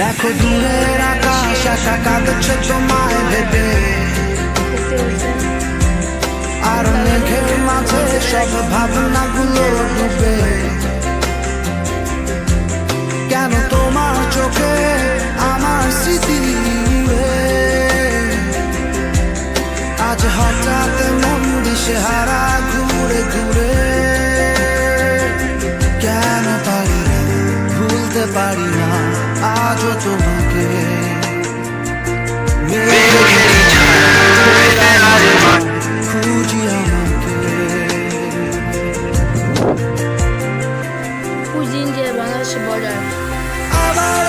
দেখো দূরের আকাশ আশা কাঁদছে তোমায় ভেবে, আর মেঘের মাঝে সব ভাবনাগুলো ডুবে। কেন তোমার চোখে আমার স্মৃতি আজ হঠাৎ মন দিশেহারা ঘুরে ঘুরে। কেন পারি না ভুলতে পারি না আজও তোমাকে, খুঁজি আমাকে। Kuzince bana şu boylar. আবার